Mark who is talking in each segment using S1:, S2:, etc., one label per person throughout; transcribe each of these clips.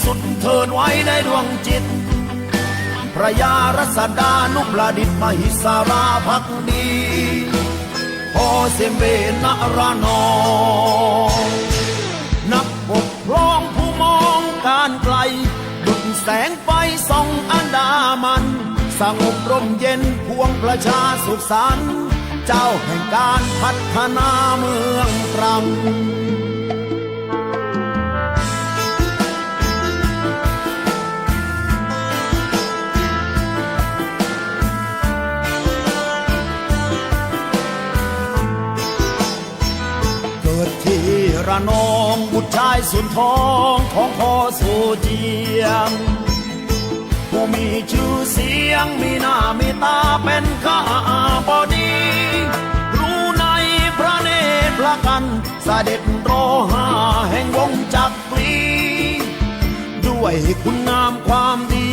S1: สุดเทินไว้ในดวงจิตพระยารัศดานุประดิษฐ์มหิสาราภักดีพอเสมเบนรานองนักปกครองผู้มองการไกลดุจแสงไฟส่องอันดามันสงบร่มเย็นพวงประชาสุขสันต์เจ้าแห่งการพัฒนาเมืองตรังเกิดที่ระนองบุตรชายสุนทรของพ่อสุเจียงผู้มีชื่อเสียงมีหน้ามีตาเป็นข้าบดีรู้ในพระเนตรพระกันเสด็จรอห้าแห่งวงจักรีด้วยคุณงามความดี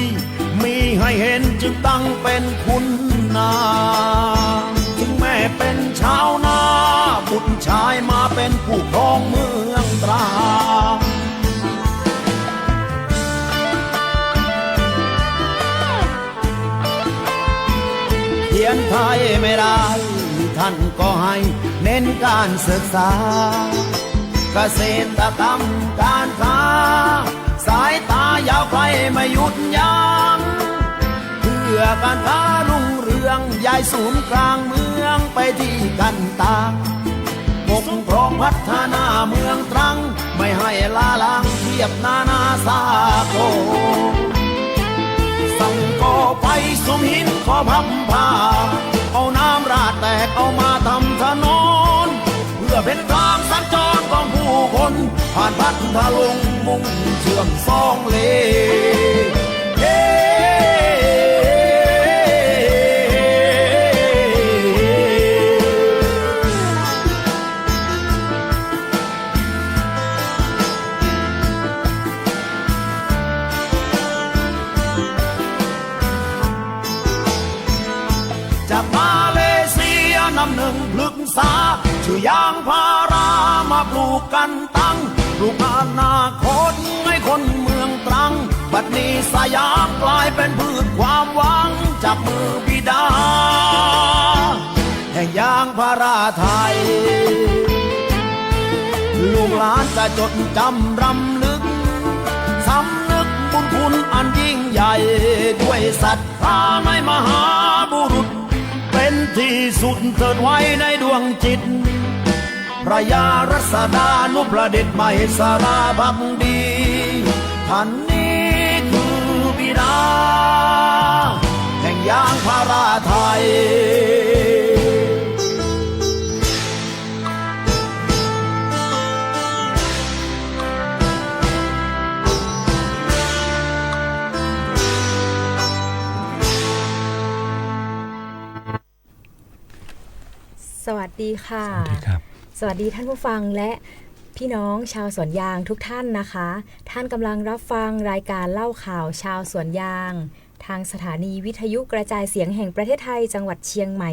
S1: มีให้เห็นจึงตั้งเป็นคุณนาถึงแม่เป็นชาวนาบุตรชายมาเป็นผู้ครองเมืองตรางเขียนไทยไม่ได้ท่านก็ให้เน้นการศึกษาเกษตรกรรมการค้าสายตายาวไกลไม่หยุดยั้งเพื่อการค้ารุ่งเรืองย้ายศูนย์กลางเมืองไปที่กันตางปกครองพัฒนาเมืองตรังไม่ให้ล้าล้างเทียบนานาสากลสั่งก่อไฟสมหินขอพับผ้าเอาน้ำราดแตกเอามาทำถนนเพื่อเป็นทางสัญจรของผู้คนผ่านพัทลุงมุ่งเชื่อมสองเลจากมาเลเซียนำหนึ่งพฤกษาชื่อยางพารามาปลูกกันตั้งปลูกอนาคตให้คนเมืองตรังบัดนี้สยามกลายเป็นพืชความหวังจากมือบิดาแห่งยางพาราไทยลูกหลานจะจดจำรำลึกสำนึกบุญคุณอันยิ่งใหญ่ด้วยศรัทธาในมหาบุรุษเป็นที่สุดเถิดไว้ในดวงจิตพระยารัศดานุประดิษฐ์มหิสาราภักดีท่านนี้คือบิดาแห่งยางพาราไทย
S2: สวัสดีค่ะ
S3: สวัสดีครับ
S2: สวัสดีท่านผู้ฟังและพี่น้องชาวสวนยางทุกท่านนะคะท่านกำลังรับฟังรายการเล่าข่าวชาวสวนยางทางสถานีวิทยุกระจายเสียงแห่งประเทศไทยจังหวัดเชียงใหม่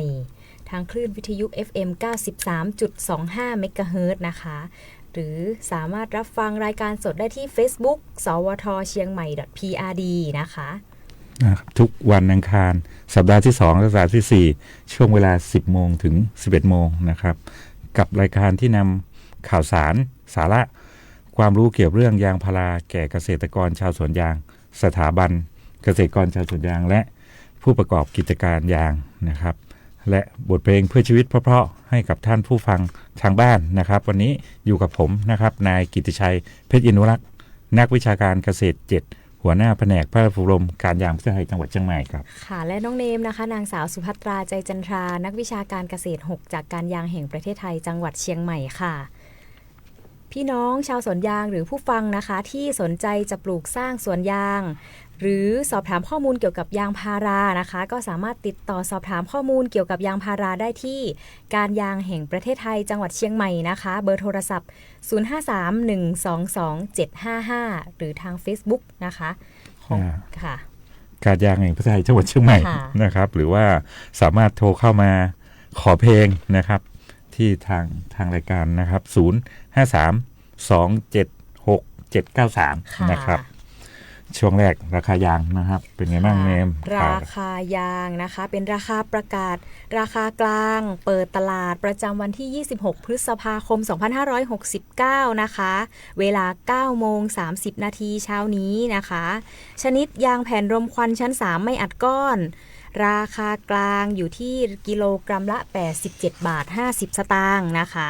S2: ทางคลื่นวิทยุ FM 93.25 เมกะเฮิรตซ์นะคะหรือสามารถรับฟังรายการสดได้ที่ Facebook สวทเชียงใหม่ .prd นะคะ
S3: ทุกวันอังคารสัปดาห์ที่2และสัปดาห์ที่4ช่วงเวลา 10 โมงถึง 11 โมงนะครับกับรายการที่นำข่าวสารสาระความรู้เกี่ยวเรื่องยางพาราแก่เกษตรกรชาวสวนยางสถาบันเกษตรกรชาวสวนยางและผู้ประกอบกิจการยางนะครับและบทเพลงเพื่อชีวิตเพราะๆให้กับท่านผู้ฟังทางบ้านนะครับวันนี้อยู่กับผมนะครับนายกิตติชัยเพชรอินุรักษ์นักวิชาการเกษตร7หัวหน้าแผนกพระราชอบรมการยางประเทศไทยจังหวัดเชียงใหม่ครับ
S2: ค่ะและน้องเนมนะคะนางสาวสุภัตราใจจันทรานักวิชาการเกษตร6จากการยางแห่งประเทศไทยจังหวัดเชียงใหม่ค่ะพี่น้องชาวสวนยางหรือผู้ฟังนะคะที่สนใจจะปลูกสร้างสวนยางหรือสอบถามข้อมูลเกี่ยวกับยางพารานะคะก็สามารถติดต่อสอบถามข้อมูลเกี่ยวกับยางพาราได้ที่การยางแห่งประเทศไทยจังหวัดเชียงใหม่นะคะเบอร์โทรศัพท์0531222755หรือทาง Facebook นะคะค่ะ
S3: การยางแห่งประเทศไทยจังหวัดเชียงใหม่นะครับหรือว่าสามารถโทรเข้ามาขอเพลงนะครับที่ทางรายการนะครับ0532767793นะครับ ช่วงแรกราคายางนะครับ เป็นไงบ้างเนม
S2: ราคายางนะคะเป็นราคาประกาศราคากลางเปิดตลาดประจำวันที่ 26 พฤษภาคม 2569 นะคะ เวลา 9 โมง 30 นาทีเช้านี้นะคะ ชนิดยางแผ่นรมควันชั้น 3 ไม่อัดก้อน ราคากลางอยู่ที่กิโลกรัมละ 87 บาท 50 สตางค์นะคะ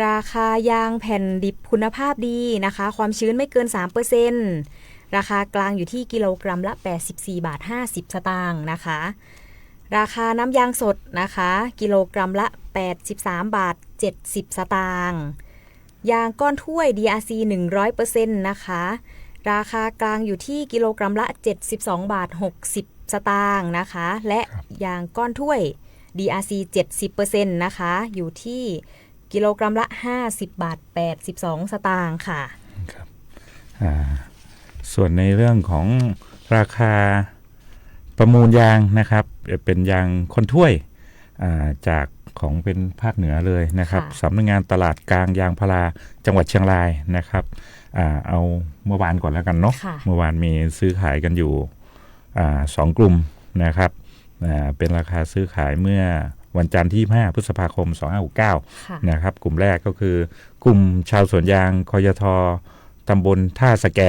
S2: ราคายางแผ่นดิบคุณภาพดีนะคะ ความชื้นไม่เกิน 3%ราคากลางอยู่ที่กิโลกรัมละ 84 บาท 50 สตางค์นะคะ ราคาน้ำยางสดนะคะกิโลกรัมละ 83 บาท 70 สตางค์ ยางก้อนถ้วย DRC 100% นะคะ ราคากลางอยู่ที่กิโลกรัมละ 72 บาท 60 สตางค์นะคะ และยางก้อนถ้วย DRC 70% นะคะ อยู่ที่กิโลกรัมละ 50 บาท 82 สตางค์ค่ะ
S3: ครับส่วนในเรื่องของราคาประมูลยางนะครับเป็นยางคนถ้วยจากของเป็นภาคเหนือเลยนะครับสำนักงานตลาดกลางยางพาราจังหวัดเชียงรายนะครับเอาเมื่อวานก่อนแล้วกันเนาะเมื่อวานมีซื้อขายกันอยู่2 กลุ่มนะครับเป็นราคาซื้อขายเมื่อวันจันทร์ที่5 พฤษภาคม 2569 นะครับกลุ่มแรกก็คือกลุ่มชาวสวนยางคยท.ตำบลท่าสแก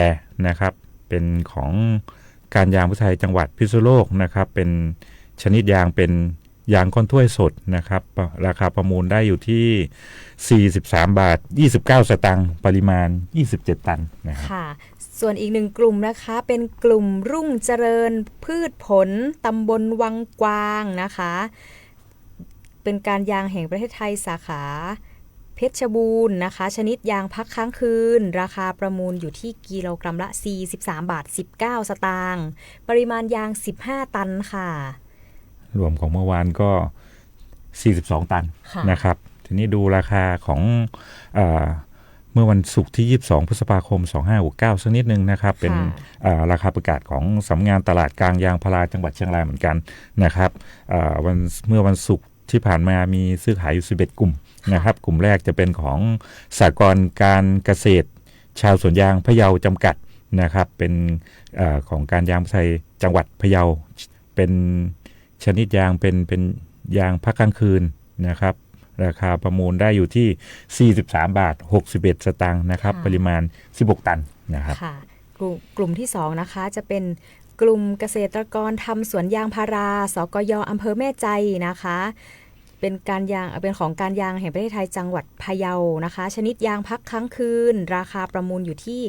S3: นะครับเป็นของการยางพุทธไทยจังหวัดพิษณุโลกนะครับเป็นชนิดยางเป็นยางก้อนถ้วยสดนะครับราคาประมูลได้อยู่ที่43 บาท 29 สตางค์ปริมาณ27 ตันนะครับ
S2: ค่ะส่วนอีกหนึ่งกลุ่มนะคะเป็นกลุ่มรุ่งเจริญพืชผลตำบลวังกวางนะคะเป็นการยางแห่งประเทศไทยสาขาเพชรบูรณ์นะคะชนิดยางพักค้างคืนราคาประมูลอยู่ที่กิโลกรัมละ43 บาท 19 สตางค์ปริมาณยาง15 ตันค่ะ
S3: รวมของเมื่อวานก็42 ตันนะครับทีนี้ดูราคาของเมื่อวันศุกร์ที่ 22 พฤษภาคม 2569 สักนิดนึงนะครับเป็นราคาประกาศของสำนักงานตลาดกลางยางพาราจังหวัดเชียงรายเหมือนกันนะครับเมื่อวันศุกร์ที่ผ่านมามีซื้อขายอยู่11 กลุ่มนะครับกลุ่มแรกจะเป็นของสหกรณ์การเกษตรชาวสวนยางพะเยาจำกัดนะครับเป็นของการยางไทยจังหวัดพะเยาเป็นชนิดยางเป็นยางพักกลางคืนนะครับราคาประมูลได้อยู่ที่43 บาท 61 สตางค์นะครับปริมาณ16 ตันนะครับ
S2: กลุ่มที่2นะคะจะเป็นกลุ่มเกษตรกรทำสวนยางพาราสกย.อำเภอแม่ใจนะคะเป็นของการยางแห่งประเทศไทยจังหวัดพะเยานะคะชนิดยางพักค้างคืนราคาประมูลอยู่ที่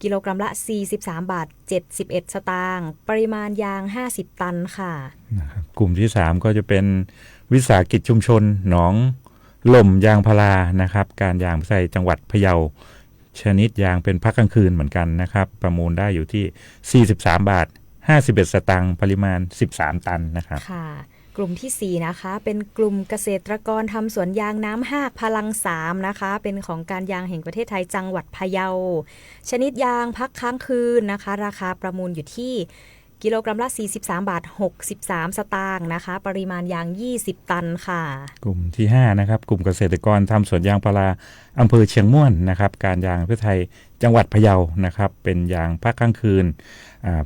S2: กิโลกรัมละ43 บาท 71 สตางค์ปริมาณยาง50 ตันค่ะ
S3: กลุ่มที่3ก็จะเป็นวิสาหกิจชุมชนหนองหล่มยางพารานะครับการยางใส่จังหวัดพะเยาชนิดยางเป็นพักกลางคืนเหมือนกันนะครับประมูลได้อยู่ที่43 บาท 51 สตางค์ปริมาณ13 ตันนะครับ
S2: ค่ะกลุ่มที่4นะคะเป็นกลุ่มเกษตรกรทำสวนยางน้ำหากพลัง3นะคะเป็นของการยางแห่งประเทศไทยจังหวัดพะเยาชนิดยางพักค้างคืนนะคะราคาประมูลอยู่ที่กิโลกรัมละ43 บาท 63 สตางค์นะคะปริมาณยาง20 ตันค่ะ
S3: กลุ่มที่5นะครับกลุ่มเกษตรกรทำสวนยางพาราอำเภอเชียงม่วนนะครับการยางประเทศไทยจังหวัดพะเยานะครับเป็นยางพักกลางคืน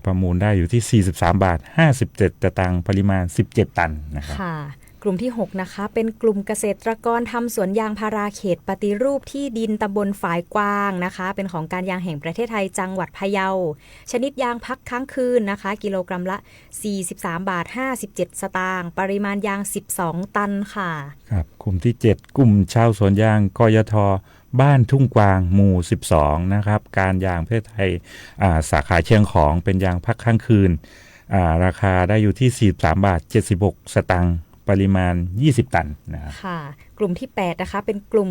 S3: ประมูลได้อยู่ที่43 บาท 57 สตางค์ปริมาณ17 ตันนะครับ
S2: ค่ะกลุ่มที่6นะคะเป็นกลุ่มเกษตรกรทำสวนยางพาราเขตปฏิรูปที่ดินตำบลฝายกวางนะคะเป็นของการยางแห่งประเทศไทยจังหวัดพะเยาชนิดยางพักค้างคืนนะคะกิโลกรัมละ43 บาท 57 สตางค์ปริมาณยาง12 ตันค่ะ
S3: ครับกลุ่มที่7กลุ่มชาวสวนยางกยท.บ้านทุ่งกวางหมู่12นะครับการยางประเทศไทยสาขาเชียงของเป็นยางพักค้างคืนราคาได้อยู่ที่43 บาท 76 สตางค์ปริมาณ20 ตันนะครับ
S2: ค่ะกลุ่มที่8นะคะเป็นกลุ่ม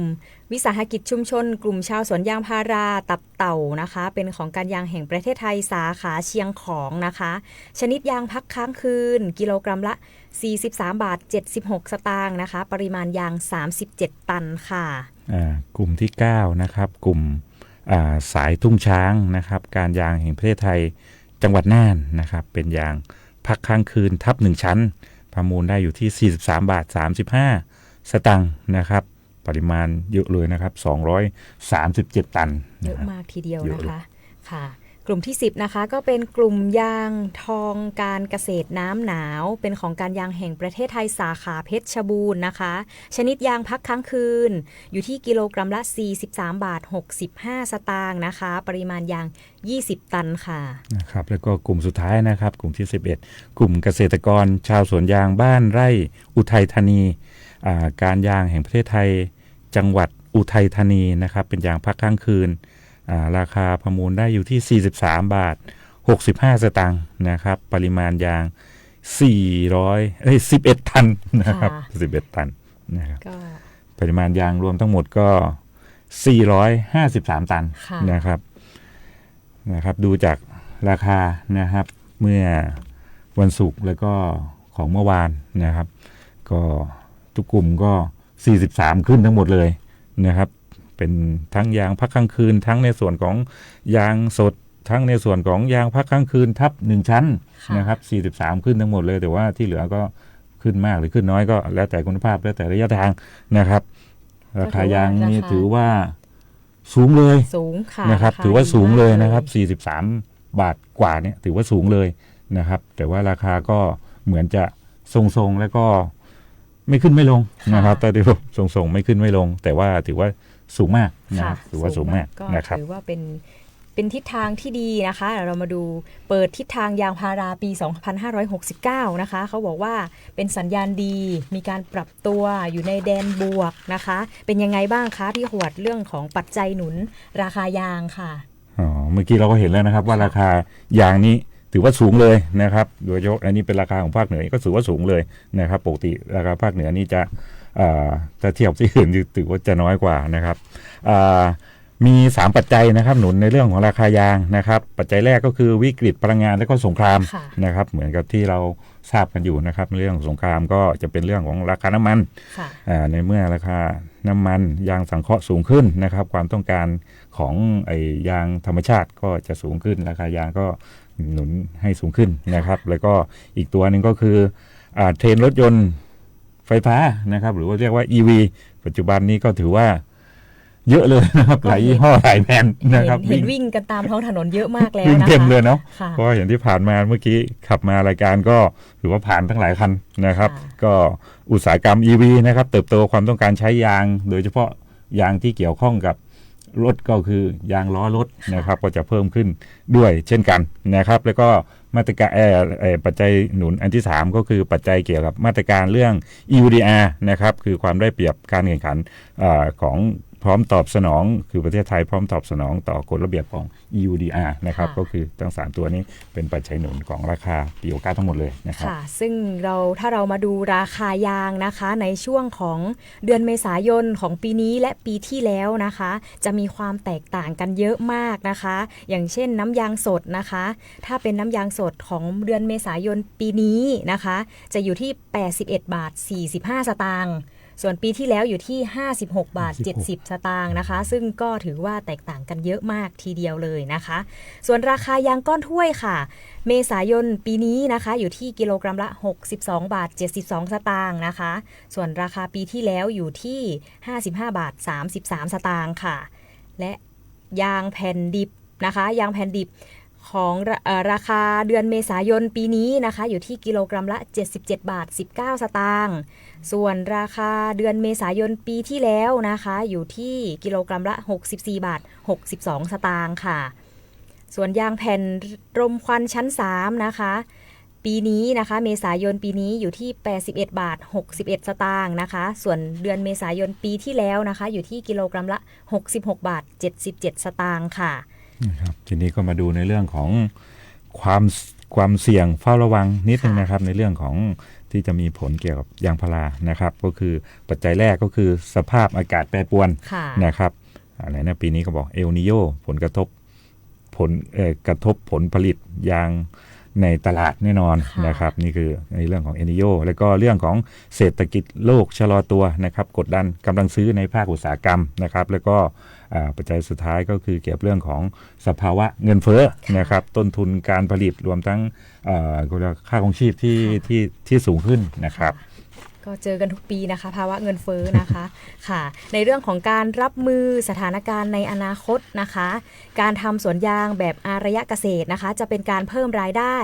S2: วิสาหกิจชุมชนกลุ่มชาวสวนยางพาราตับเต่านะคะเป็นของการยางแห่งประเทศไทยสาขาเชียงของนะคะชนิดยางพักค้างคืนกิโลกรัมละ43 บาท 76 สตางค์นะคะปริมาณยาง37 ตันค่ะ
S3: กลุ่มที่9นะครับกลุ่มสายทุ่งช้างนะครับการยางแห่งประเทศไทยจังหวัดน่านนะครับเป็นยางพักค้างคืนทับ1ชั้นประมูลได้อยู่ที่43 บาท 35 สตางค์นะครับปริมาณเยอะเลยนะครับ237 ตัน
S2: เยอะมากทีเดียวนะคะค่ะ กลุ่มที่10นะคะก็เป็นกลุ่มยางทองการเกษตรน้ำหนาวเป็นของการยางแห่งประเทศไทยสาขาเพชรบูรณ์นะคะชนิดยางพักค้างคืนอยู่ที่กิโลกรัมละ43 บาท 65 สตางค์นะคะปริมาณยาง20 ตันค่ะ
S3: นะครับแล้วก็กลุ่มสุดท้ายนะครับกลุ่มที่11กลุ่มเกษตรกรชาวสวนยางบ้านไร่อุทัยธานีการยางแห่งประเทศไทยจังหวัดอุทัยธานีนะครับเป็นยางพักค้างคืนราคาประมูลได้อยู่ที่43 บาท 65 สตางค์นะครับปริมาณยาง11 ตันนะครับ11 ตันนะครับปริมาณยางรวมทั้งหมดก็453 ตันนะครับดูจากราคานะครับเมื่อวันศุกร์แล้วก็ของเมื่อวานนะครับก็ทุกกลุ่มก็43ขึ้นทั้งหมดเลยนะครับเป็นทั้งยางพักค้างคืนทั้งในส่วนของยางสดทั้งในส่วนของยางพักค้างคืนทับ1ชั้นนะครับ43ขึ้นทั้งหมดเลยแต่ว่าที่เหลือก็ขึ้นมากหรือขึ้นน้อยก็แล้วแต่คุณภาพแล้วแต่ระยะทางนะครับราคายางนี่ถือว่าสูงเลย
S2: สูงค่ะ
S3: นะครับถือว่าสูงเลยนะครับ43 บาทกว่าเนี่ยถือว่าสูงเลยนะครับแต่ว่าราคาก็เหมือนจะทรงๆแล้วก็ไม่ขึ้นไม่ลงนะครับแต่ดูทรงๆไม่ขึ้นไม่ลงแต่ว่าถือว่าสูงมากนะครับถือว่าสูงมากนะครับ
S2: ถือว่าเป็นทิศทางที่ดีนะคะเรามาดูเปิดทิศทางยางพาราปี 2569 นะคะเขาบอกว่าเป็นสัญญาณดีมีการปรับตัวอยู่ในแดนบวกนะคะเป็นยังไงบ้างคะพี่หวดเรื่องของปัจจัยหนุนราคายางค่ะ
S3: เมื่อกี้เราก็เห็นแล้วนะครับว่าราคายางนี้ถือว่าสูงเลยนะครับโดยเฉพาะอันนี้เป็นราคาของภาคเหนือก็ถือว่าสูงเลยนะครับปกติราคาภาคเหนือนี่จะเทียบที่อื่นถือว่าจะน้อยกว่านะครับมี3ปัจจัยนะครับหนุนในเรื่องของราคายางนะครับปัจจัยแรกก็คือวิกฤตพลังงานและก็สงครามนะครับเหมือนกับที่เราทราบกันอยู่นะครับเรื่องสงครามก็จะเป็นเรื่องของราคาน้ำมันในเมื่อราคาน้ำมันยางสังเคราะห์สูงขึ้นนะครับความต้องการของยางธรรมชาติก็จะสูงขึ้นราคายางก็หนุนให้สูงขึ้นนะครับแล้วก็อีกตัวหนึ่งก็คือเทรนด์รถยนต์ไฟฟ้านะครับหรือว่าเรียกว่า EV ปัจจุบันนี้ก็ถือว่าเยอะเลยนะครับหลายยี่ห้อหลายแบรนด์นะครับ
S2: เห็นวิ่งกันตามท้องถนนเยอะมากแล้วนะคะ
S3: วิ่งเต็มเลยเนาะเพราะอย่างที่ผ่านมาเมื่อกี้ขับมารายการก็ถือว่าผ่านทั้งหลายคันนะครับก็อุตสาหกรรม EV นะครับเติบโตความต้องการใช้ยางโดยเฉพาะยางที่เกี่ยวข้องกับรถก็คือยางล้อรถนะครับก็จะเพิ่มขึ้นด้วยเช่นกันนะครับแล้วก็มาตรการปัจจัยหนุนอันที่3ก็คือปัจจัยเกี่ยวกับมาตรการเรื่อง EUDR นะครับคือความได้เปรียบการแข่งขันของพร้อมตอบสนองคือประเทศไทยพร้อมตอบสนองต่อกฎระเบียบของ EUDR นะครับก็คือทั้ง3ตัวนี้เป็นปัจจัยหนุนของราคาปี69ทั้งหมดเลยนะครับ
S2: ซึ่งถ้าเรามาดูราคายางนะคะในช่วงของเดือนเมษายนของปีนี้และปีที่แล้วนะคะจะมีความแตกต่างกันเยอะมากนะคะอย่างเช่นน้ำยางสดนะคะถ้าเป็นน้ำยางสดของเดือนเมษายนปีนี้นะคะจะอยู่ที่81 บาท 45 สตางค์ส่วนปีที่แล้วอยู่ที่56 บาท 70 สตางค์นะคะซึ่งก็ถือว่าแตกต่างกันเยอะมากทีเดียวเลยนะคะส่วนราคายางก้อนถ้วยค่ะเมษายนปีนี้นะคะอยู่ที่กิโลกรัมละ62 บาท 72 สตางค์นะคะส่วนราคาปีที่แล้วอยู่ที่55 บาท 33 สตางค์ค่ะและยางแผ่นดิบนะคะยางแผ่นดิบของราคาเดือนเมษายนปีนี้นะคะอยู่ที่กิโลกรัมละ77 บาท 19 สตางค์ส่วนราคาเดือนเมษายนปีที่แล้วนะคะอยู่ที่กิโลกรัมละ64 บาท 62 สตางค์ค่ะส่วนยางแผ่นรมควันชั้น3นะคะปีนี้นะคะเมษายนปีนี้อยู่ที่81 บาท 61 สตางค์นะคะส่วนเดือนเมษายนปีที่แล้วนะคะอยู่ที่กิโลกรัมละ66 บาท 77 สตางค์ค่ะ
S3: นะครับทีนี้ก็มาดูในเรื่องของความเสี่ยงเฝ้าระวังนิดนึงนะครับในเรื่องของที่จะมีผลเกี่ยวกับยางพารานะครับก็คือปัจจัยแรกก็คือสภาพอากาศแปรปรวนนะครับอะไรนะปีนี้ก็บอกเอลนิโญผลกระทบผลผลิตยางในตลาดแน่นอนนะครับนี่คือในเรื่องของเอลนิโญแล้วก็เรื่องของเศรษฐกิจโลกชะลอตัวนะครับกดดันกำลังซื้อในภาคอุตสาหกรรมนะครับแล้วก็ปัจจัยสุดท้ายก็คือเกี่ยวกับเรื่องของสภาวะเงินเฟ้อนะครับต้นทุนการผลิตรวมทั้งค่าครองชีพที่สูงขึ้นนะครับ
S2: ก ก็เจอกันทุกปีนะคะภาวะเงินเฟ้อนะคะค่ะในเรื่องของการรับมือสถานการณ์ในอนาคตนะคะการทำสวนยางแบบอารยเกษตรนะคะจะเป็นการเพิ่มรายได้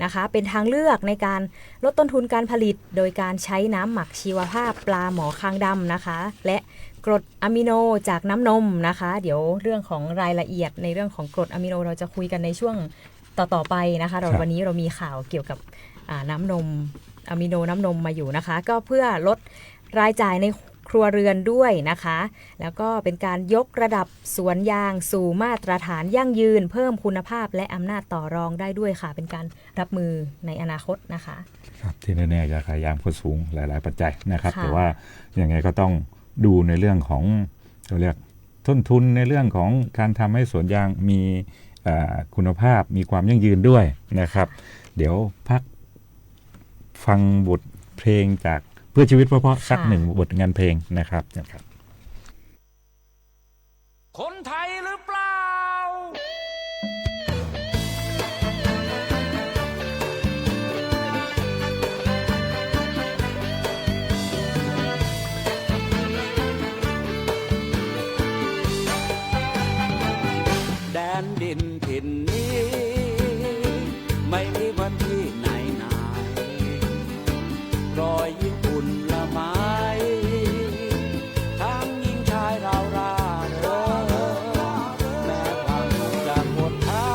S2: นะคะเป็นทางเลือกในการลดต้นทุนการผลิตโดยการใช้น้ำหมักชีวภาพปลาหมอคางดำนะคะและกรดอะมิโนจากน้ำนมนะคะเดี๋ยวเรื่องของรายละเอียดในเรื่องของกรดอะมิโนเราจะคุยกันในช่วงต่อไปนะคะวันนี้เรามีข่าวเกี่ยวกับน้ำนมอะมิโนน้ำนมมาอยู่นะคะก็เพื่อลดรายจ่ายในครัวเรือนด้วยนะคะแล้วก็เป็นการยกระดับสวนยางสู่มาตรฐานยั่งยืนเพิ่มคุณภาพและอำนาจต่อรองได้ด้วยค่ะเป็นการรับมือในอนาคตนะคะ
S3: ครับที่แน่ๆราคายางก็สูงหลายๆปัจจัยนะครับแต่ว่าอย่างไงก็ต้องดูในเรื่องของเราเรียกต้นทุนในเรื่องของการทำให้สวนยางมีคุณภาพมีความยั่งยืนด้วยนะครับเดี๋ยวพักฟังบทเพลงจากเพื่อชีวิตเพราะๆสักหนึ่งบทงานเพลงนะครับ
S1: คนไทยหรือเปล่าแดนดินถิ่นนี้ไม่มีวันที่ไหนรอยยิ้มอุ่นละไม้ทั้งหญิงชายเราราเริงแม้ความทุกข์จะหดท้า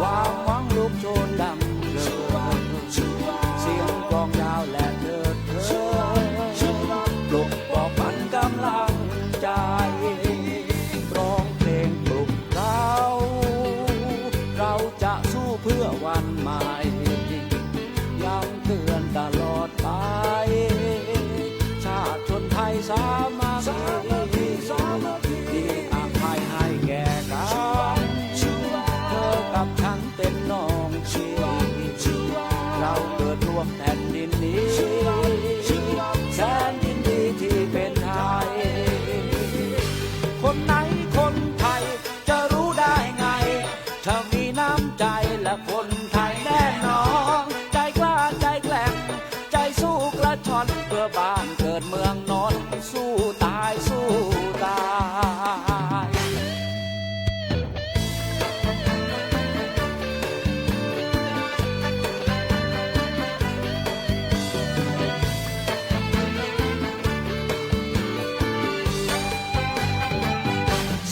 S1: วางหวังลุกโชนดังเดิมเสียงกลองยาวและเถิดเถิดปลุกปลอบฝันกำลังใจร้องเพลงปลุกเราจะสู้เพื่อวันใหม่ย้ำเตือนตลอดไปชาติชนไทยสามัคคีมีอภัยให้แก่กันเธอกับฉันเป็นน้องชีเราเกิดร่วมแผ่นดินนี้แสนยินดีที่เป็นไทยคนไหนคนไทยจะรู้ได้ไงถ้ามีน้ำใจและคนไทยแน่นอนใจกล้าใจแกร่งใจสู้กระชอนเพื่อบ้านเกิดเมืองนอนสู้ตายสู้ตาย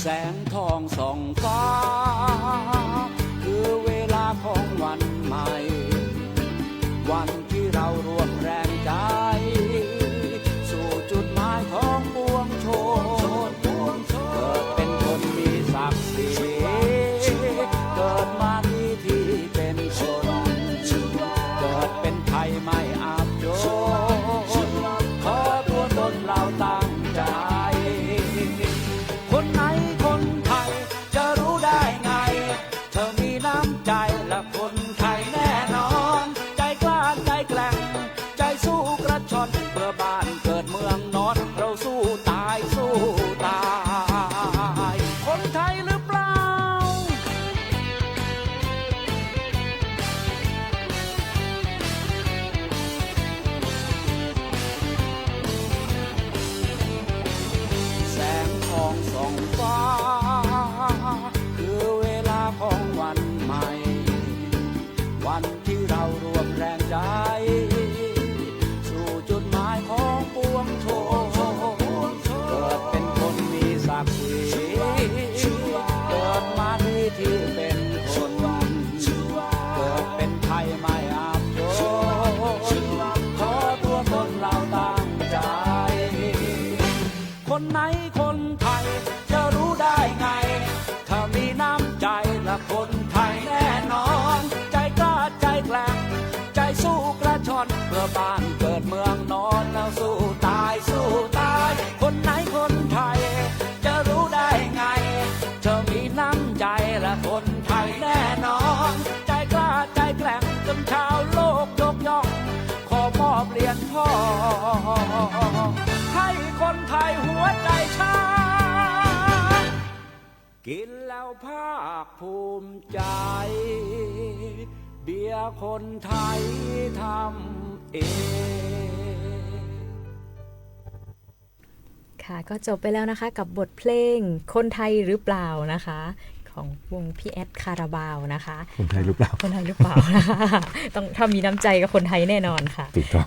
S1: แสงทองส่องฟ้าคือเวลาของวันใหม่วันที่เรารวมแรงใจสู่จุดหมายของปวงชนเกิดเป็นคนมีศักดิ์ศรีเกิดมาที่เป็นคนเกิดเป็นไทยไม่อับจนขอตัวตนเราตั้งใจคนไหนคนไทยจะรู้ได้ไงเธอมีน้ำใจและคนไทยแน่นอนใจกล้าใจแกร่งใจสู้กระชอนเพื่อบ้านเกิดเมืองนอนเราสู้ตายสู้ตายคนไทยหรือเปล่าแสงทองส่องฟ้าคือเวลาของวันใหม่วันที่เรารวมแรงใจสู่จุดหมายของปวงชนเกิดเป็นคนมีศักดิ์ศรีเกิดมาที่เป็นคนเกิดเป็นไทยไม่อับจนขอตัวตนเราตั้งใจคนไหนคนไทยจะรู้ได้ไงถ้ามีน้ำใจและคนไทยแน่นอนใจกล้าใจแกร่งใจสู้กระชอนเพื่อบ้านเกิดเมืองนอนแล้วสู้ตายสู้ตายคนไหนคนไทยจะรู้ได้ไงเธอมีน้ำใจและคนไทยแน่นอนใจกล้าใจแกร่งจนชาวโลกยกย่องขอมอบเหรียญทองให้คนไทยหัวใจชากินแล้วภาคภูมิใจเบียร์คนไทยทำ เอง
S2: ค่ะก็จบไปแล้วนะคะกับบทเพลงคนไทยหรือเปล่านะคะของวงพี่แอดคาราบาวนะคะ
S3: คนไทยหรือเปล่า
S2: คนไทยหรือเปล่านะคะ ต้องถ้ามีน้ำใจกับคนไทยแน่นอนค่ะ
S3: ถูกต้อง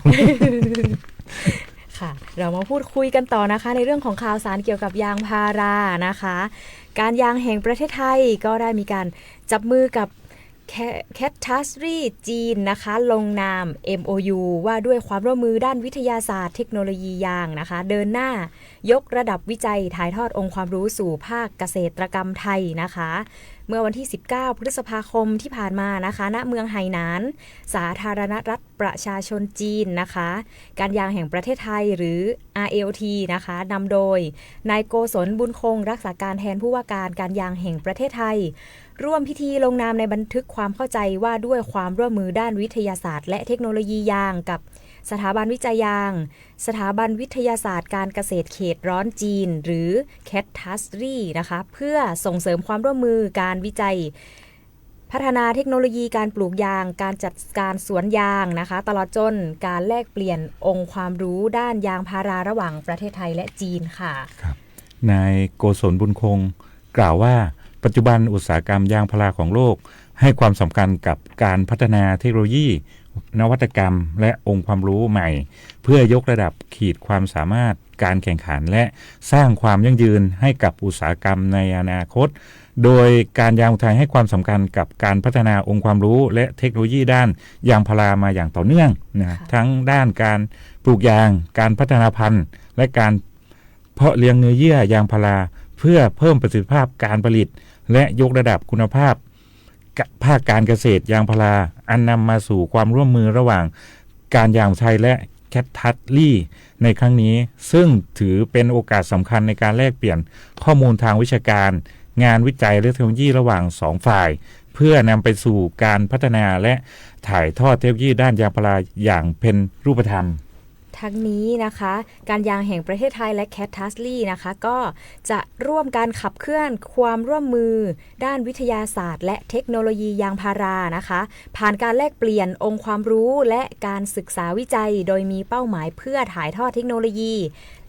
S2: ค่ะเรามาพูดคุยกันต่อนะคะในเรื่องของข่าวสารเกี่ยวกับยางพารานะคะการยางแห่งประเทศไทยก็ได้มีการจับมือกับแคททัสรีจีนนะคะลงนาม MOU ว่าด้วยความร่วมมือด้านวิทยาศาสตร์เทคโนโลยียางนะคะเดินหน้ายกระดับวิจัยถ่ายทอดองค์ความรู้สู่ภาคเกษตรกรรมไทยนะคะเมื่อวันที่19พฤษภาคมที่ผ่านมานะคะณเมืองไหหนานสาธารณรัฐประชาชนจีนนะคะการยางแห่งประเทศไทยหรือ RAOT นะคะนำโดยนายโกศลบุญคงรักษาการแทนผู้ว่าการการยางแห่งประเทศไทยร่วมพิธีลงนามในบันทึกความเข้าใจว่าด้วยความร่วมมือด้านวิทยาศาสตร์และเทคโนโลยียางกับสถาบันวิจัยยางสถาบันวิทยาศาสตร์การเกษตรเขตร้อนจีนหรือ CAT t a s r y นะคะเพื่อส่งเสริมความร่วมมือการวิจัยพัฒนาเทคโนโลยีการปลูกยางการจัดการสวนยางนะคะตลอดจนการแลกเปลี่ยนองค์ความรู้ด้านยางพาราระหว่างประเทศไทยและจีนค่ะ
S3: ครับนายโกศลบุญคงกล่าวว่าปัจจุบันอุตสาหกรรมยางพาราของโลกให้ความสำคัญกับการพัฒนาเทคโนโลยีนวัตกรรมและองค์ความรู้ใหม่เพื่อยกระดับขีดความสามารถการแข่งขันและสร้างความยั่งยืนให้กับอุตสาหกรรมในอนาคตโดยการยางไทยให้ความสำคัญกับการพัฒนาองค์ความรู้และเทคโนโลยีด้านยางพารามาอย่างต่อเนื่องนะทั้งด้านการปลูกยางการพัฒนาพันธุ์และการเพาะเลี้ยงเนื้อเยื่อยางพาราเพื่อเพิ่มประสิทธิภาพการผลิตและยกระดับคุณภาพภาคการเกษตรยางพาราอันนำมาสู่ความร่วมมือระหว่างการยางไทยและแคททัสลี่ในครั้งนี้ซึ่งถือเป็นโอกาสสำคัญในการแลกเปลี่ยนข้อมูลทางวิชาการงานวิจัยและเทคโนโลยีระหว่าง2ฝ่ายเพื่อนำไปสู่การพัฒนาและถ่ายทอดเทคโนโลยีด้านยางพาราอย่างเป็นรูปธรรม
S2: ทั้งนี้นะคะการยางแห่งประเทศไทยและ CAT t a s r y นะคะก็จะร่วมการขับเคลื่อนความร่วมมือด้านวิทยาศาสตร์และเทคโนโลยียางพารานะคะผ่านการแลกเปลี่ยนองค์ความรู้และการศึกษาวิจัยโดยมีเป้าหมายเพื่อถ่ายทอดเทคโนโลยี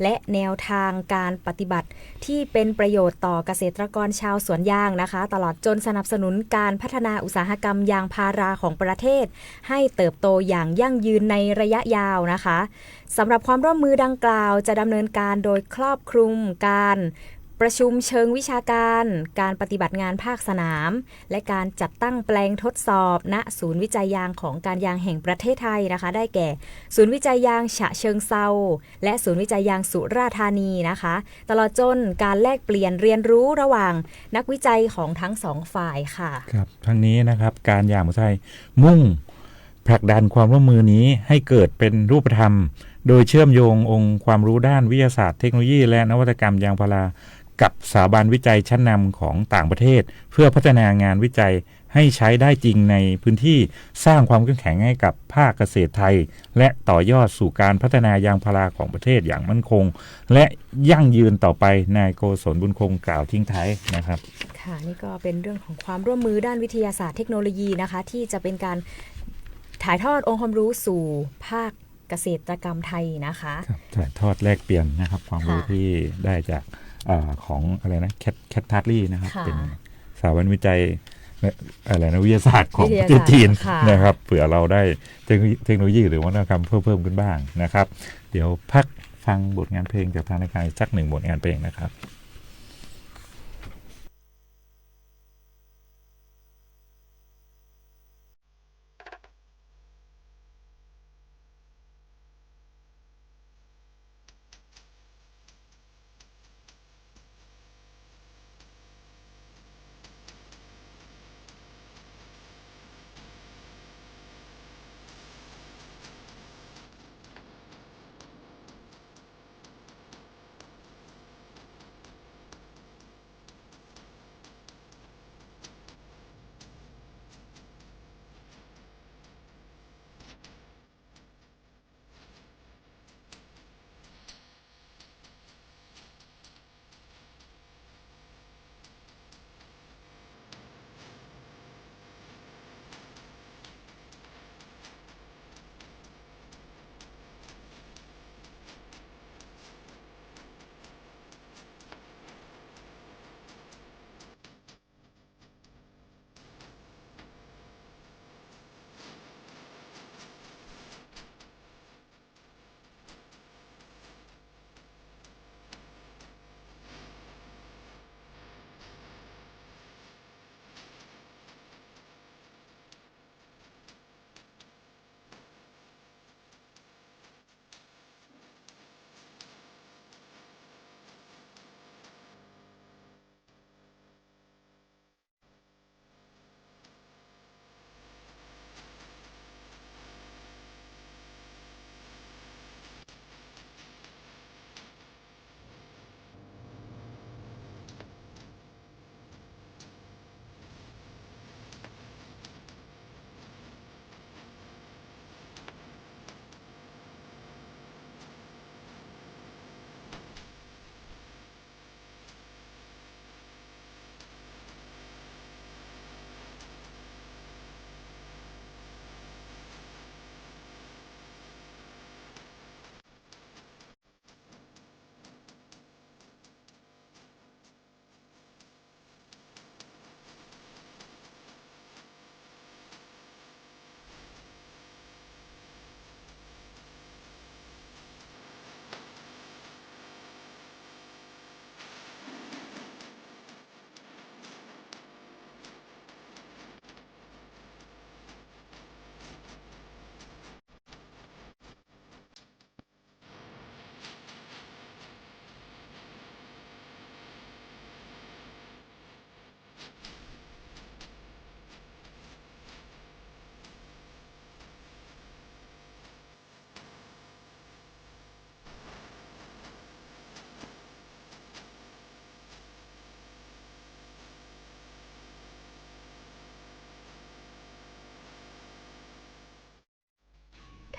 S2: และแนวทางการปฏิบัติที่เป็นประโยชน์ต่อเกษตรกรชาวสวนยางนะคะตลอดจนสนับสนุนการพัฒนาอุตสาหกรรมยางพาราของประเทศให้เติบโตอย่างยั่งยืนในระยะยาวนะคะสำหรับความร่วมมือดังกล่าวจะดำเนินการโดยครอบคลุมการประชุมเชิงวิชาการการปฏิบัติงานภาคสนามและการจัดตั้งแปลงทดสอบณศูนย์วิจัยยางของการยางแห่งประเทศไทยนะคะได้แก่ศูนย์วิจัยยางฉะเชิงเซาและศูนย์วิจัยยางสุราษฎร์ธานีนะคะตลอดจนการแลกเปลี่ยนเรียนรู้ระหว่างนักวิจัยของทั้งสองฝ่ายค่ะ
S3: ครับทั้งนี้นะครับการยางไทยมุ่งผลักดันความร่วมมือนี้ให้เกิดเป็นรูปธรรมโดยเชื่อมโยงองค์ความรู้ด้านวิทยาศาสตร์เทคโนโลยีและนวัตกรรมยางพารากับสถาบันวิจัยชั้นนำของต่างประเทศเพื่อพัฒนางานวิจัยให้ใช้ได้จริงในพื้นที่สร้างความเข้มแข็งให้กับภาคเกษตรไทยและต่อยอดสู่การพัฒนายางพาราของประเทศอย่างมั่นคงและยั่งยืนต่อไปนายโกศลบุญคงกล่าวทิ้งท้ายนะครับ
S2: ค่ะนี่ก็เป็นเรื่องของความร่วมมือด้านวิทยาศาสตร์เทคโนโลยีนะคะที่จะเป็นการถ่ายทอดองค์ความรู้สู่ภาคเกษตรกรรมไทยนะคะ
S3: ถ่ายทอดแลกเปลี่ยนนะครับความรู้ที่ได้จากของอะไรนะแคททัสลี่นะครับเป็นสถาบันวิจัยอะไรนะวิทยาศาสตร์ของประเทศจีนนะครับเผื่อเราได้เทคโนโลยีหรือวัฒนธรรมเพิ่มขึ้นบ้างนะครับเดี๋ยวพักฟังบทงานเพลงจากทางรายการสัก1บทงานเพลงนะครับ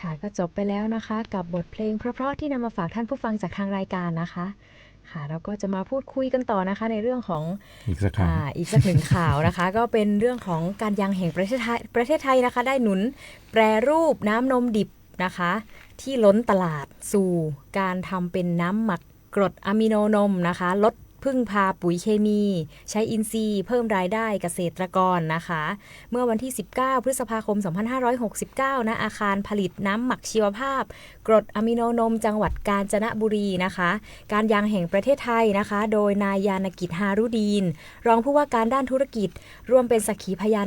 S2: ค่ะก็จบไปแล้วนะคะกับบทเพลงเพราะๆที่นำมาฝากท่านผู้ฟังจากทางรายการนะคะค่ะเราก็จะมาพูดคุยกันต่อนะคะในเรื่องของ
S3: อีกสักครั้ง
S2: อีกสักหนึ่งข่าวนะคะ ก็เป็นเรื่องของการยางแห่งประเทศไทยนะคะได้หนุนแปรรูปน้ำนมดิบนะคะที่ล้นตลาดสู่การทำเป็นน้ำหมักกรดอะมิโนนมนะคะลดพึ่งพาปุ๋ยเคมีใช้อินทรีย์เพิ่มรายได้เกษตรกรนะคะเมื่อวันที่19พฤษภาคม2569ณอาคารผลิตน้ำหมักชีวภาพกรดอะมิโนนมจังหวัดกาญจนบุรีนะคะการยางแห่งประเทศไทยนะคะโดยนายยานกิจฮารุดีนรองผู้ว่าการด้านธุรกิจร่วมเป็นสักขีพยาน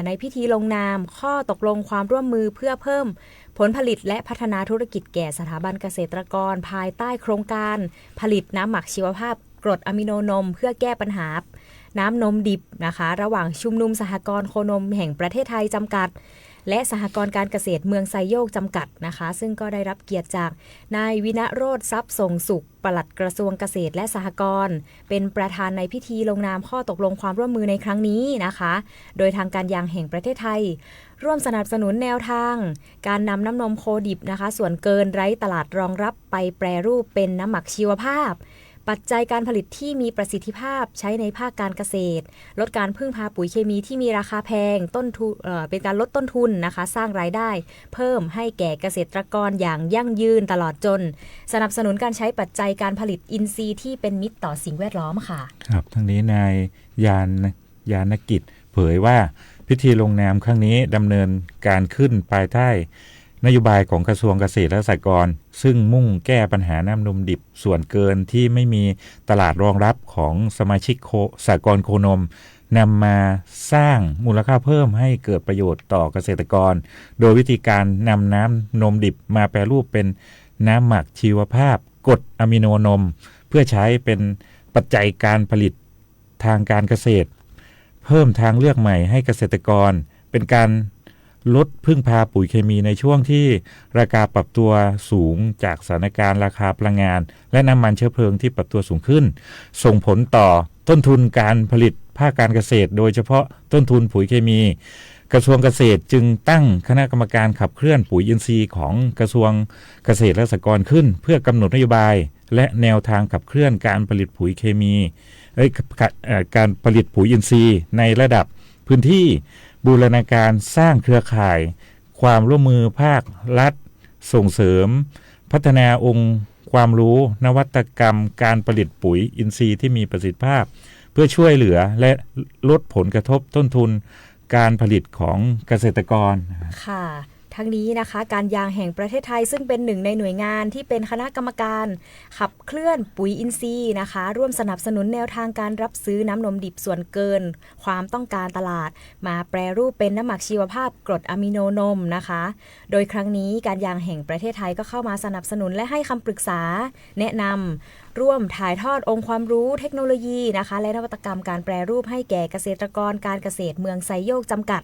S2: ในพิธีลงนามข้อตกลงความร่วมมือเพื่อเพิ่มผลผลิตและพัฒนาธุรกิจแก่สถาบันเกษตรกรภายใต้โครงการผลิตน้ำหมักชีวภาพกรดอะมิโนนมเพื่อแก้ปัญหาน้ำนมดิบนะคะระหว่างชุมนุมสหกรณ์โคนมแห่งประเทศไทยจำกัดและสหกรณ์การเกษตรเมืองไซโยกจำกัดนะคะซึ่งก็ได้รับเกียรติจากนายวิณโรจน์ทรัพย์ส่งสุขปลัดกระทรวงเกษตรและสหกรณ์เป็นประธานในพิธีลงนามข้อตกลงความร่วมมือในครั้งนี้นะคะโดยทางการยางแห่งประเทศไทยร่วมสนับสนุนแนวทางการนำน้ำนมโคดิบนะคะส่วนเกินไร้ตลาดรองรับไปแปรรูปเป็นน้ำหมักชีวภาพปัจจัยการผลิตที่มีประสิทธิภาพใช้ในภาคการเกษตรลดการพึ่งพาปุ๋ยเคมีที่มีราคาแพงต้นทุนเป็นการลดต้นทุนนะคะสร้างรายได้เพิ่มให้แก่เกษตรกรอย่างยั่งยืนตลอดจนสนับสนุนการใช้ปัจจัยการผลิตอินทรีย์ที่เป็นมิตรต่อสิ่งแวดล้อมค่ะ
S3: ครับทั้งนี้นายยานกิจเผยว่าพิธีลงนามครั้งนี้ดำเนินการขึ้นภายใต้นโยบายของกระทรวงเกษตรและสหกรณ์ซึ่งมุ่งแก้ปัญหาน้ำนมดิบส่วนเกินที่ไม่มีตลาดรองรับของสมาชิกสหกรณ์โคนมนำมาสร้างมูลค่าเพิ่มให้เกิดประโยชน์ต่อเกษตรกรโดยวิธีการนำน้ำนมดิบมาแปรรูปเป็นน้ำหมักชีวภาพกรดอะมิโนนมเพื่อใช้เป็นปัจจัยการผลิตทางการเกษตรเพิ่มทางเลือกใหม่ให้เกษตรกรเป็นการลดพึ่งพาปุ๋ยเคมีในช่วงที่ราคาปรับตัวสูงจากสถานการณ์ราคาพลังงานและน้ำมันเชื้อเพลิงที่ปรับตัวสูงขึ้นส่งผลต่อต้นทุนการผลิตภาคการเกษตรโดยเฉพาะต้นทุนปุ๋ยเคมีกระทรวงเกษตรจึงตั้งคณะกรรมการขับเคลื่อนปุ๋ยอินทรีย์ของกระทรวงเกษตรและสหกรณ์ขึ้นเพื่อกำหนดนโยบายและแนวทางขับเคลื่อนการผลิตปุ๋ยเคมีการผลิตปุ๋ยอินทรีย์ในระดับพื้นที่บูรณาการสร้างเครือข่ายความร่วมมือภาครัฐส่งเสริมพัฒนาองค์ความรู้นวัตกรรมการผลิตปุ๋ยอินทรีย์ที่มีประสิทธิภาพเพื่อช่วยเหลือและลดผลกระทบต้นทุนการผลิตของเกษตรกร
S2: ค่ะทั้งนี้นะคะการยางแห่งประเทศไทยซึ่งเป็นหนึ่งในหน่วยงานที่เป็นคณะกรรมการขับเคลื่อนปุ๋ยอินทรีย์นะคะร่วมสนับสนุนแนวทางการรับซื้อน้ำนมดิบส่วนเกินความต้องการตลาดมาแปรรูปเป็นน้ำหมักชีวภาพกรดอะมิโนนมนะคะโดยครั้งนี้การยางแห่งประเทศไทยก็เข้ามาสนับสนุนและให้คำปรึกษาแนะนำร่วมถ่ายทอดองค์ความรู้เทคโนโลยีนะคะและนวัตกรรมการแปรรูปให้แก่เกษตรกรการเกษตรเมืองไซโยกจำกัด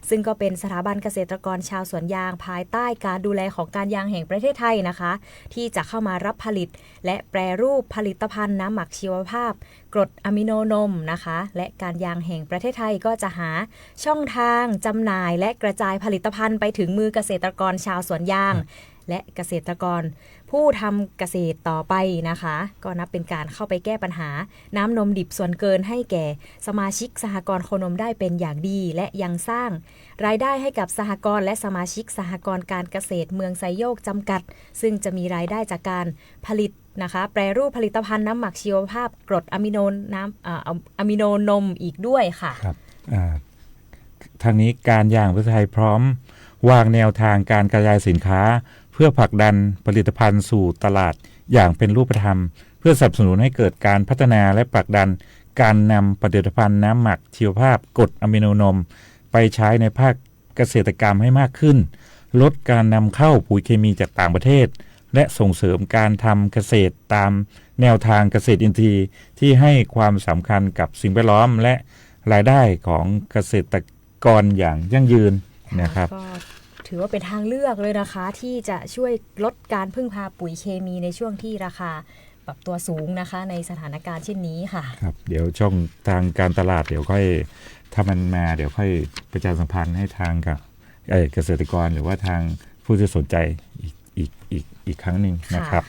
S2: ซึ่งก็เป็นสถาบันเกษตรกรชาวสวนยางภายใต้การดูแลของการยางแห่งประเทศไทยนะคะที่จะเข้ามารับผลิตและแปรรูปผลิตภัณฑ์น้ำหมักชีวภาพกรดอะมิโนนมนะคะและการยางแห่งประเทศไทยก็จะหาช่องทางจำหน่ายและกระจายผลิตภัณฑ์ไปถึงมือเกษตรกรชาวสวนยางและเกษตรกรผู้ทำเกษตรต่อไปนะคะก็นับเป็นการเข้าไปแก้ปัญหาน้ำนมดิบส่วนเกินให้แก่สมาชิกสหกรณ์โคนมได้เป็นอย่างดีและยังสร้างรายได้ให้กับสหกรณ์และสมาชิกสหกรณ์การเกษตรเมืองไซโยกจำกัดซึ่งจะมีรายได้จากการผลิตนะคะแปรรูปผลิตภัณฑ์น้ำหมักชีวภาพกรดอะมิโนนมอีกด้วยค่ะ
S3: ครับทางนี้การยางประเทศไทยพร้อมวางแนวทางการกระจายสินค้าเพื่อผลักดันผลิตภัณฑ์สู่ตลาดอย่างเป็นรูปธรรมเพื่อสนับสนุนให้เกิดการพัฒนาและผลักดันการนำผลิตภัณฑ์น้ำหมักชีวภาพกรดอะมิโนนมไปใช้ในภาคเกษตรกรรมให้มากขึ้นลดการนำเข้าปุ๋ยเคมีจากต่างประเทศและส่งเสริมการทำเกษตรตามแนวทางเกษตรอินทรีย์ที่ให้ความสำคัญกับสิ่งแวดล้อมและรายได้ของเกษตรกรอย่างยั่งยืนนะครับ
S2: ถือว่าเป็นทางเลือกเลยนะคะที่จะช่วยลดการพึ่งพาปุ๋ยเคมีในช่วงที่ราคาปรับตัวสูงนะคะในสถานการณ์เช่นนี้ค่ะ
S3: ครับเดี๋ยวช่องทางการตลาดเดี๋ยวค่อยถ้ามันมาเดี๋ยวค่อยประชาสัมพันธ์ให้ทางกับเกษตรกรหรือว่าทางผู้ ผู้ที่สนใจอีกครั้งหนึ่งนะครับ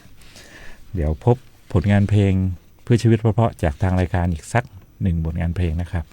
S3: เดี๋ยวพบผลงานเพลงเพื่อชีวิตเพราะๆจากทางรายการอีกสัก1 บทงานเพลงนะครับ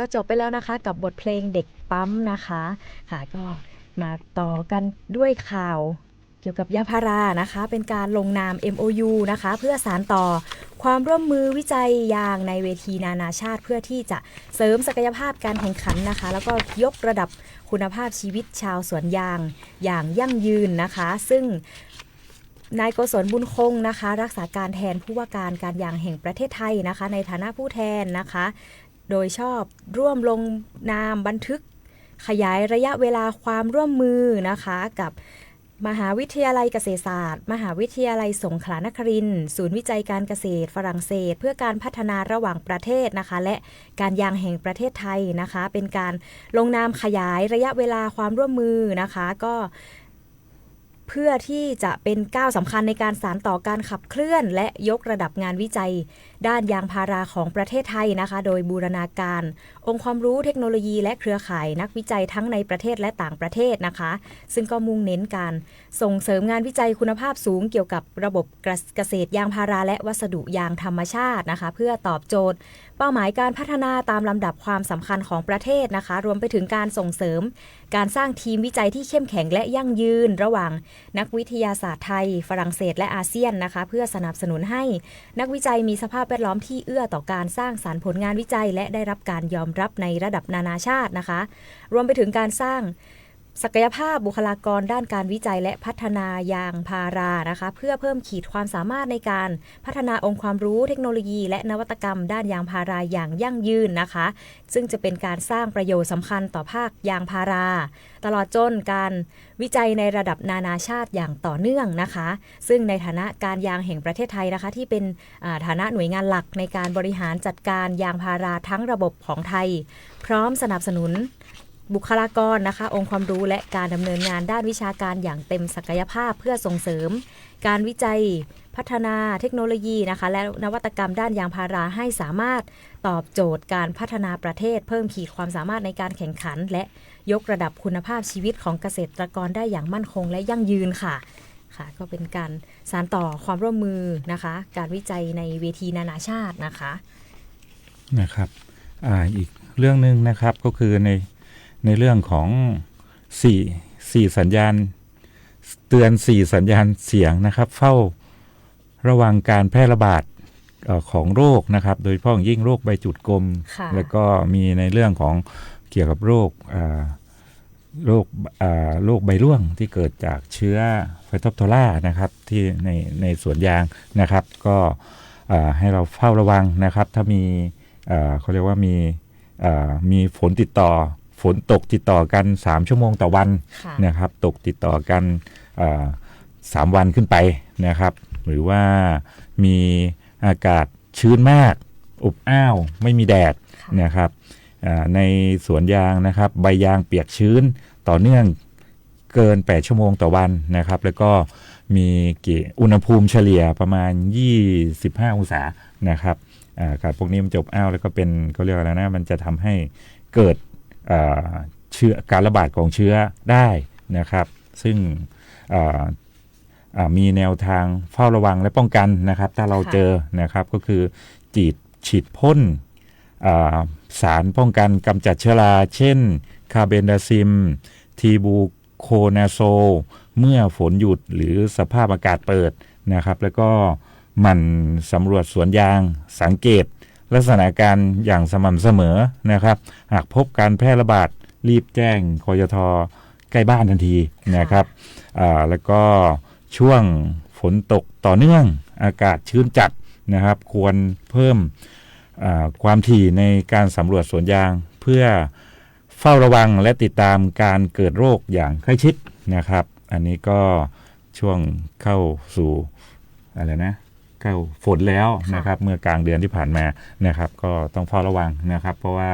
S2: ก็จบไปแล้วนะคะกับบทเพลงเด็กปั๊มนะคะค่ะก็มาต่อกันด้วยข่าวเกี่ยวกับยางพารานะคะเป็นการลงนาม MOU นะคะเพื่อสานต่อความร่วมมือวิจัยยางในเวทีนานาชาติเพื่อที่จะเสริมศักยภาพการแข่งขันนะคะแล้วก็ยกระดับคุณภาพชีวิตชาวสวนยางอย่างยั่งยืนนะคะซึ่งนายโกศลบุญคงนะคะรักษาการแทนผู้ว่าการการยางแห่งประเทศไทยนะคะในฐานะผู้แทนนะคะโดยชอบร่วมลงนามบันทึกขยายระยะเวลาความร่วมมือนะคะกับมหาวิทยาลัยเกษตรศาสตร์มหาวิทยาลัยสงขลานครินทร์ศูนย์วิจัยการเกษตรฝรั่งเศสเพื่อการพัฒนาระหว่างประเทศนะคะและการยางแห่งประเทศไทยนะคะเป็นการลงนามขยายระยะเวลาความร่วมมือนะคะก็ เพื่อที่จะเป็นก้าวสำคัญในการสานต่อการขับเคลื่อนและยกระดับงานวิจัยด้านยางพาราของประเทศไทยนะคะโดยบูรณาการองค์ความรู้เทคโนโลยีและเครือข่ายนักวิจัยทั้งในประเทศและต่างประเทศนะคะซึ่งก็มุ่งเน้นการส่งเสริมงานวิจัยคุณภาพสูงเกี่ยวกับระบบเกษตรยางพาราและวัสดุยางธรรมชาตินะคะเพื่อตอบโจทย์เป้าหมายการพัฒนาตามลำดับความสำคัญของประเทศนะคะรวมไปถึงการส่งเสริมการสร้างทีมวิจัยที่เข้มแข็งและยั่งยืนระหว่างนักวิทยาศาสตร์ไทยฝรั่งเศสและอาเซียนนะคะเพื่อสนับสนุนให้นักวิจัยมีสภาพแวดล้อมที่เอื้อต่อการสร้างสรรค์ผลงานวิจัยและได้รับการยอมรับในระดับนานาชาตินะคะรวมไปถึงการสร้างศักยภาพบุคลากรด้านการวิจัยและพัฒนายางพารานะคะเพื่อเพิ่มขีดความสามารถในการพัฒนาองค์ความรู้เทคโนโลยีและนวัตกรรมด้านยางพาราอย่างยั่งยืนนะคะซึ่งจะเป็นการสร้างประโยชน์สำคัญต่อภาคยางพาราตลอดจนการวิจัยในระดับนานาชาติอย่างต่อเนื่องนะคะซึ่งในฐานะการยางแห่งประเทศไทยนะคะที่เป็นฐานะหน่วยงานหลักในการบริหารจัดการยางพาราทั้งระบบของไทยพร้อมสนับสนุนบุคลากรนะคะองค์ความรู้และการดำเนินงานด้านวิชาการอย่างเต็มศักยภาพเพื่อส่งเสริมการวิจัยพัฒนาเทคโนโลยีนะคะและนวัตกรรมด้านยางพาราให้สามารถตอบโจทย์การพัฒนาประเทศเพิ่มขีดความสามารถในการแข่งขันและยกระดับคุณภาพชีวิตของเกษตรกรได้อย่างมั่นคงและยั่งยืนค่ะก็เป็นการสานต่อความร่วมมือนะคะการวิจัยในเวทีนานาชาตินะคะ
S3: อีกเรื่องนึงนะครับก็คือในเรื่องของ4สัญญาณเตือน4สัญญาณเสียงนะครับเฝ้าระวังการแพร่ระบาดของโรคนะครับโดยเฉพาะยิ่งโรคใบจุดกลมแล้วก็มีในเรื่องของเกี่ยวกับโรคใบร่วงที่เกิดจากเชื้อไฟโทปโทรานะครับที่ในสวนยางนะครับก็ให้เราเฝ้าระวังนะครับถ้ามีเขาเรียกว่ามีฝนตกติดต่อกัน3ชั่วโมงต่อวันนะครับตกติดต่อกัน3วันขึ้นไปนะครับหรือว่ามีอากาศชื้นมากอบอ้าวไม่มีแดดนะครับในสวนยางนะครับใบยางเปียกชื้นต่อเนื่องเกิน8ชั่วโมงต่อวันนะครับแล้วก็มีอุณหภูมิเฉลี่ยประมาณ25องศานะครับพวกนี้มันจะอบอ้าวแล้วก็เป็นเขาเรียกอะไรนะมันจะทำให้เกิดเชื้อการระบาดของเชื้อได้นะครับซึ่งมีแนวทางเฝ้าระวังและป้องกันนะครับถ้าเราเจอนะครับก็คือฉีดพ่นสารป้องกันกำจัดเชื้อราเช่นคาร์เบนดาซิมทีบูโคนาโซเมื่อฝนหยุดหรือสภาพอากาศเปิดนะครับแล้วก็หมั่นสำรวจสวนยางสังเกตลักษณะการอย่างสม่ำเสมอนะครับหากพบการแพร่ระบาดรีบแจ้งคยท.ใกล้บ้านทันทีนะครับแล้วก็ช่วงฝนตกต่อเนื่องอากาศชื้นจัดนะครับควรเพิ่มความถี่ในการสำรวจสวนยางเพื่อเฝ้าระวังและติดตามการเกิดโรคอย่างใกล้ชิดนะครับอันนี้ก็ช่วงเข้าสู่เข้าฝนแล้วนะครับเมื่อกลางเดือนที่ผ่านมานะครับก็ต้องเฝ้าระวังนะครับเพราะว่า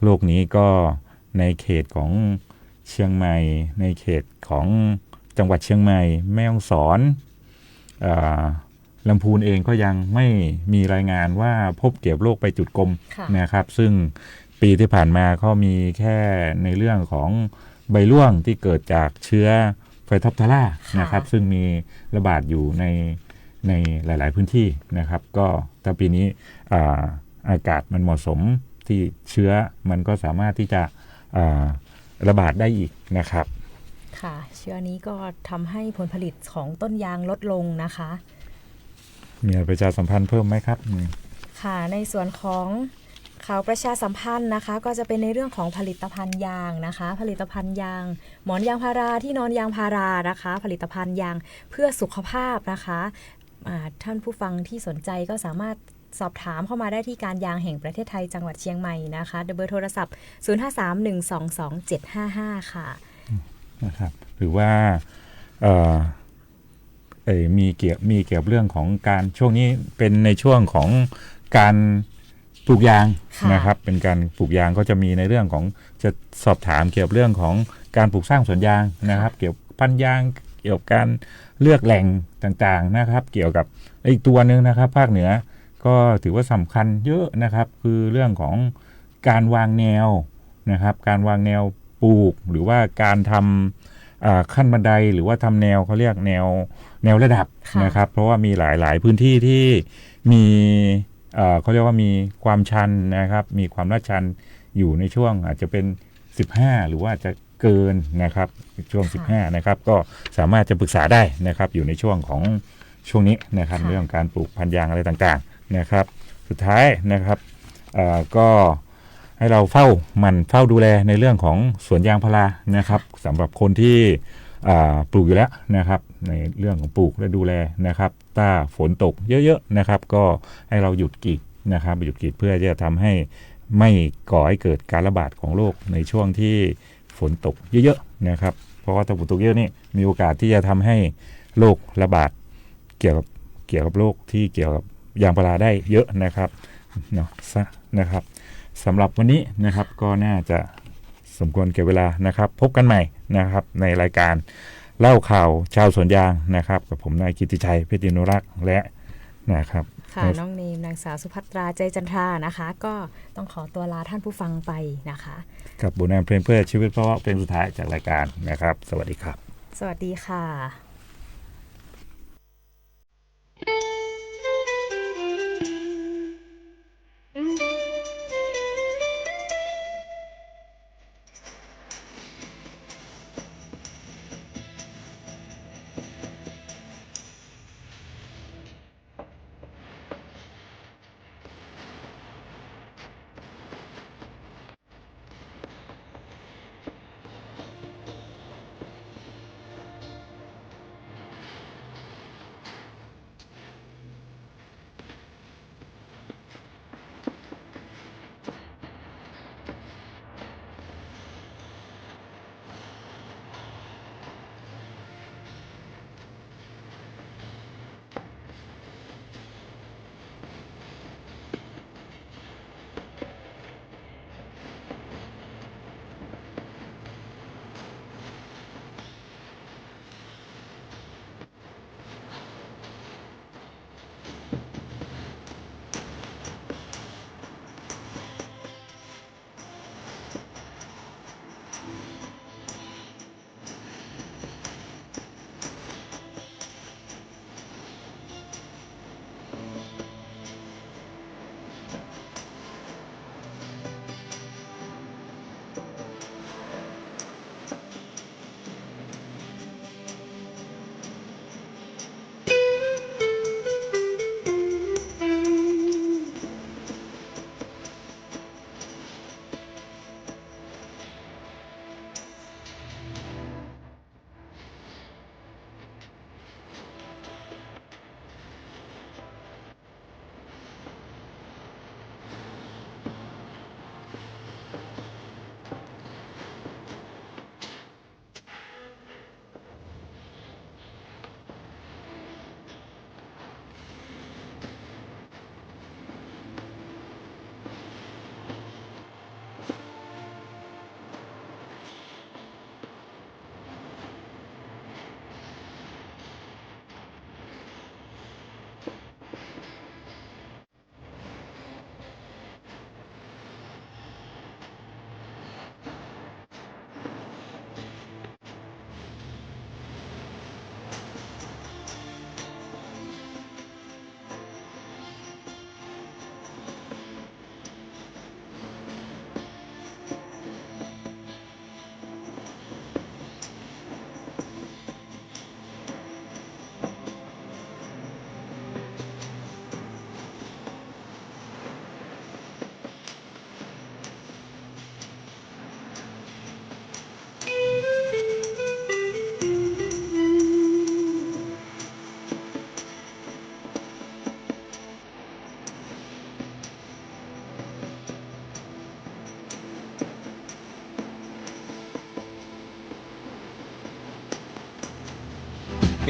S3: โรคนี้ก็ในเขตของเชียงใหม่ในเขตของจังหวัดเชียงใหม่แม่ฮ่องสอนลำพูนเองก็ยังไม่มีรายงานว่าพบเกี่ยวโรคใบจุดกลมนะครับซึ่งปีที่ผ่านมาก็มีแค่ในเรื่องของใบร่วงที่เกิดจากเชื้อไฟโทปโทรานะครับซึ่งมีระบาดอยู่ในหลายๆพื้นที่นะครับก็ถ้าปีนี้อากาศมันเหมาะสมที่เชื้อมันก็สามารถที่จะระบาดได้อีกนะครับ
S2: ค่ะเชื้อนี้ก็ทำให้ผลผลิตของต้นยางลดลงนะคะ
S3: มีประชาสัมพันธ์เพิ่มไหมครับ
S2: ค่ะในส่วนของข่าวประชาสัมพันธ์นะคะก็จะเป็นในเรื่องของผลิตภัณฑ์ยางนะคะผลิตภัณฑ์ยางหมอนยางพาราที่นอนยางพารานะคะผลิตภัณฑ์ยางเพื่อสุขภาพนะคะท่านผู้ฟังที่สนใจก็สามารถสอบถามเข้ามาได้ที่การยางแห่งประเทศไทยจังหวัดเชียงใหม่นะคะเบอร์โทรศัพท์0531222755ค่ะ
S3: นะครับหรือว่ามีเกี่ยวเรื่องของการช่วงนี้เป็นในช่วงของการปลูกยางนะครับเป็นการปลูกยางก็จะมีในเรื่องของจะสอบถามเกี่ยวกับเรื่องของการปลูกสร้างสวนยางนะครับเกี่ยวพันธุ์ยาง เกี่ยวกับการเลือกแหล่งต่างๆนะครับเกี่ยวกับอีกตัวหนึ่งนะครับภาคเหนือก็ถือว่าสำคัญเยอะนะครับคือเรื่องของการวางแนวนะครับการวางแนวปลูกหรือว่าการทำขั้นบันไดหรือว่าทำแนวเขาเรียกแนวระดับนะครับเพราะว่ามีหลายพื้นที่ที่มีเขาเรียกว่ามีความชันนะครับมีความลาดชันอยู่ในช่วงอาจจะเป็น15หรือว่าจะเกินนะครับช่วง15นะครับก็สามารถจะปรึกษาได้นะครับอยู่ในช่วงของช่วงนี้นะครับเรื่องการปลูกพันธุ์ยางอะไรต่างๆนะครับสุดท้ายนะครับก็ให้เราเฝ้าดูแลในเรื่องของสวนยางพารานะครับสำหรับคนที่ปลูกอยู่แล้วนะครับในเรื่องของปลูกและดูแลนะครับถ้าฝนตกเยอะๆนะครับก็ให้เราหยุดกรีดนะครับหยุดกรีดเพื่อจะทำให้ไม่ก่อให้เกิดการระบาดของโรคในช่วงที่ฝนตกเยอะๆนะครับเพราะว่าถ้าฝนตกเยอะนี่มีโอกาสที่จะทำให้โรคระบาดเกี่ยวกับโรคที่เกี่ยวกับยางพาราได้เยอะนะครับเนาะนะครับสำหรับวันนี้นะครับก็น่าจะสมควรแก่เวลานะครับพบกันใหม่นะครับในรายการเล่าข่าวชาวสวนยางนะครับกับผมนายกิตติชัยเพชรดินุรักษ์และนะครับ
S2: ค่ะน้องเนมนางสาวสุภัตราใจจันทรานะคะก็ต้องขอตัวลาท่านผู้ฟังไปนะคะ
S3: กับบุญนำเพลงเพื่อชีวิตเพราะว่าเพลงสุดท้ายจากรายการนะครับสวัสดีครับ
S2: สวัสดีค่ะ